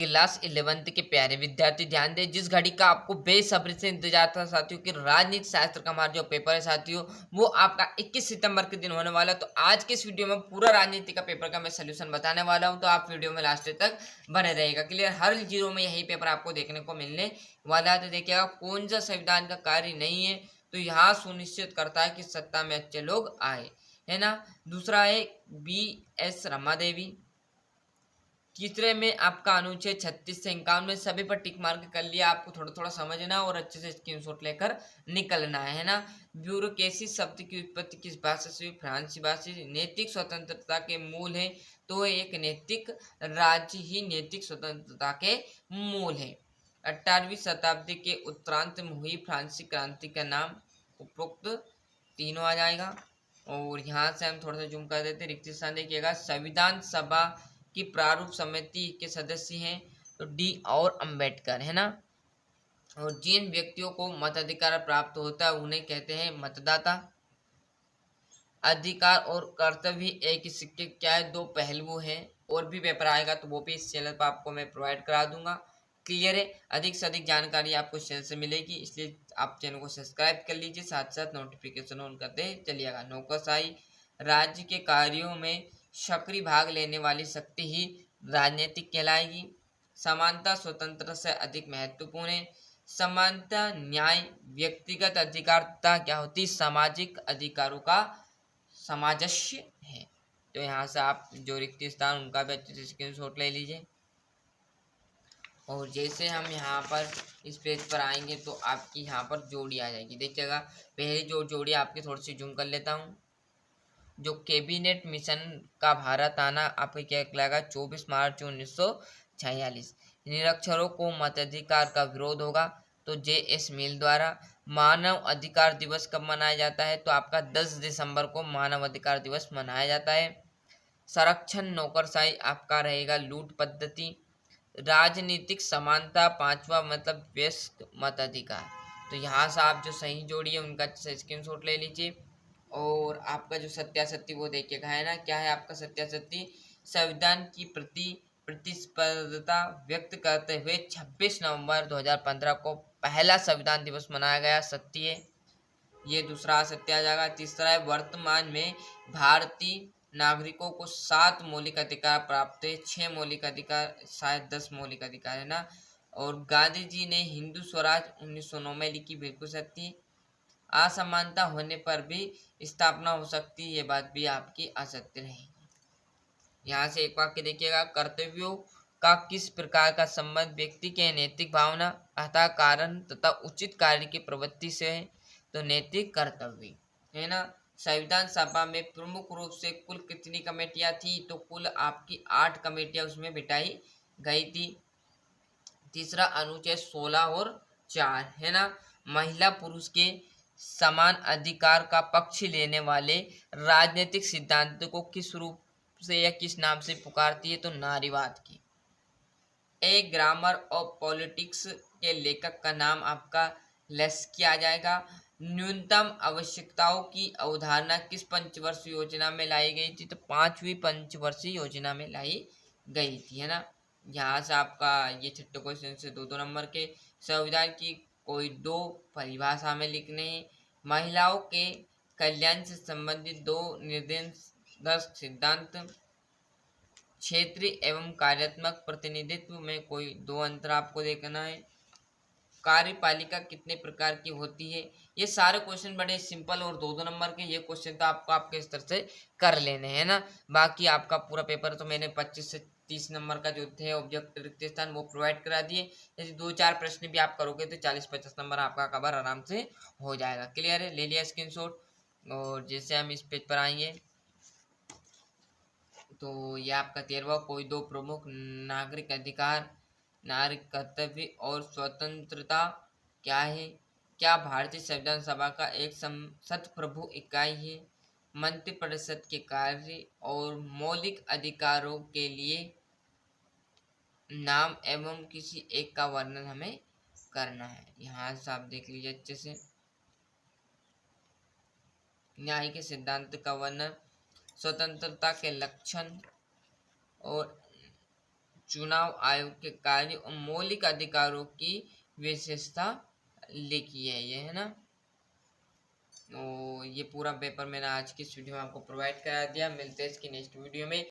Class 11th के प्यारे विद्यार्थी ध्यान दें, जिस घड़ी का आपको बेसब्री से इंतजार था साथियों कि राजनीति शास्त्र का हमारा जो पेपर है साथियों वो आपका 21 सितंबर के दिन होने वाला है। तो आज के इस वीडियो में पूरा राजनीति का पेपर का मैं सोल्यूशन बताने वाला हूं, तो आप वीडियो में लास्ट तक बने रहेगा। क्लियर, हर जीरो में यही पेपर आपको देखने को मिलने वाला है। तो देखिएगा कौन सा संविधान का कार्य नहीं है तो यहाँ सुनिश्चित करता है कि सत्ता में अच्छे लोग आए, है ना। दूसरा है BS रमा देवी। तीसरे में आपका अनुच्छेद 36 से 51 में सभी पर टिक मार्क कर लिया। आपको थोड़ा थोड़ा समझना और अच्छे से स्क्रीनशॉट लेकर निकलना है ना। ब्यूरोक्रेसी शब्द की उत्पत्ति किस भाषा से हुई? फ्रांसीसी भाषा से। नैतिक स्वतंत्रता के मूल है तो एक नैतिक राज्य ही नैतिक स्वतंत्रता के मूल है। 18वीं शताब्दी के उत्तरांत में हुई फ्रांसीसी क्रांति का नाम उपरोक्त तीनों आ जाएगा। और यहाँ से हम थोड़ा सा जूम कर देते हैं। रिक्त स्थान देखिएगा, संविधान सभा की प्रारूप समिति के सदस्य हैं तो डी और अंबेडकर, है ना। और जिन व्यक्तियों को मताधिकार प्राप्त होता है उन्हें कहते हैं मतदाता। अधिकार और कर्तव्य एक ही सिक्के क्या है, दो पहलू हैं। और भी पेपर आएगा तो वो भी इस चैनल पर आपको मैं प्रोवाइड करा दूंगा। क्लियर है, अधिक से अधिक जानकारी आपको चैनल से मिलेगी, इसलिए आप चैनल को सब्सक्राइब कर लीजिए, साथ साथ नोटिफिकेशन ऑन करते चलिएगा। नौकरशाही, राज्य के कार्यों में सक्रिय भाग लेने वाली शक्ति ही राजनीतिक कहलाएगी। समानता स्वतंत्र से अधिक महत्वपूर्ण है। समानता, न्याय, व्यक्तिगत अधिकार तथा क्या होती सामाजिक अधिकारों का सामंजस्य है। तो यहाँ से आप जो रिक्त स्थान उनका भी अच्छे से स्क्रीनशॉट ले लीजिए। और जैसे हम यहाँ पर इस पेज पर आएंगे तो आपकी यहाँ पर जोड़ी आ जाएगी। देखिएगा पहली जोड़ी आपकी थोड़ी सी जूम कर लेता हूँ। जो कैबिनेट मिशन का भारत आना आपके क्या कहलाएगा, 24 मार्च 1946। निरक्षरों को मताधिकार का विरोध होगा तो JS मिल द्वारा। मानव अधिकार दिवस कब मनाया जाता है तो आपका 10 दिसंबर को मानव अधिकार दिवस मनाया जाता है। संरक्षण नौकरशाही आपका रहेगा लूट पद्धति। राजनीतिक समानता पांचवा मतलब वयस्क मताधिकार। तो यहाँ से आप जो सही जोड़ी है उनका स्क्रीनशॉट ले लीजिए। और आपका जो सत्यासत्य वो देखिएगा, है ना। क्या है आपका सत्यासत्य, संविधान की प्रतिस्पर्धा व्यक्त करते हुए 26 नवंबर 2015 को पहला संविधान दिवस मनाया गया, सत्य है। ये दूसरा सत्य आ जाएगा। तीसरा है वर्तमान में भारतीय नागरिकों को 7 मौलिक अधिकार प्राप्त है, 6 मौलिक अधिकार शायद 10 मौलिक अधिकार, है ना। और गांधी जी ने हिंदू स्वराज 1909 में लिखी, बिल्कुल सत्य। असमानता होने पर भी स्थापना हो सकती है, ये बात भी आपकी असत्य रहेगी। यहाँ से एक वाक्य देखिएगा, कर्तव्यों का किस प्रकार का संबंध व्यक्ति के नैतिक भावना अतः कारण तथा उचित कार्य की प्रवृत्ति से है तो नैतिक कर्तव्य, है ना। संविधान सभा में प्रमुख रूप से कुल कितनी कमेटियां थी तो कुल आपकी 8 कमेटियां उसमें बिठाई गई थी। तीसरा अनुच्छेद 16 और 4, है ना। महिला पुरुष के समान अधिकार का पक्ष लेने वाले राजनीतिक सिद्धांत को किस रूप से या किस नाम से पुकारती है तो नारीवाद की। ए ग्रामर ऑफ पॉलिटिक्स के लेखक का नाम आपका लेस्की आ जाएगा। न्यूनतम आवश्यकताओं की अवधारणा किस पंचवर्षीय योजना में लाई गई थी तो 5वीं पंचवर्षीय योजना में लाई गई थी, है ना। यहाँ से आपका ये छठे क्वेश्चन से 2-2 नंबर के। संविधान की कोई 2 परिभाषा में लिखने हैं। महिलाओं के कल्याण से संबंधित 2 निर्देशक सिद्धांत। क्षेत्रीय एवं कार्यात्मक प्रतिनिधित्व में कोई 2 अंतर आपको देखना है। कार्यपालिका कितने प्रकार की होती है। ये सारे क्वेश्चन बड़े सिंपल और 2-2 नंबर के, ये क्वेश्चन तो आपको आपके स्तर से कर लेने हैं ना। बाकी आपका पूरा पेपर तो मैंने 25 से 30 नंबर का जो थे ऑब्जेक्ट रिक्त स्थान वो प्रोवाइड करा दिए। यदि 2-4 प्रश्न भी आप करोगे तो 40-50 नंबर आपका कवर आराम से हो जाएगा। क्लियर है, ले लिया स्क्रीनशॉट। और जैसे हम इस पेज पर आएंगे तो यह आपका 13वां, कोई 2 प्रमुख नागरिक अधिकार, नागरिक कर्तव्य और स्वतंत्रता क्या है। क्या भारतीय संविधान सभा का एक संसद प्रभु इकाई है। मंत्रिपरिषद के कार्य और मौलिक अधिकारों के लिए नाम एवं किसी एक का वर्णन हमें करना है। यहाँ से आप देख लीजिए अच्छे से। न्याय के सिद्धांत का वर्णन, स्वतंत्रता के लक्षण और चुनाव आयोग के कार्य और मौलिक अधिकारों की विशेषता लिखी है, ये है ना। तो ये पूरा पेपर मैंने आज की इस वीडियो में आपको प्रोवाइड करा दिया। मिलते हैं इसकी नेक्स्ट वीडियो में।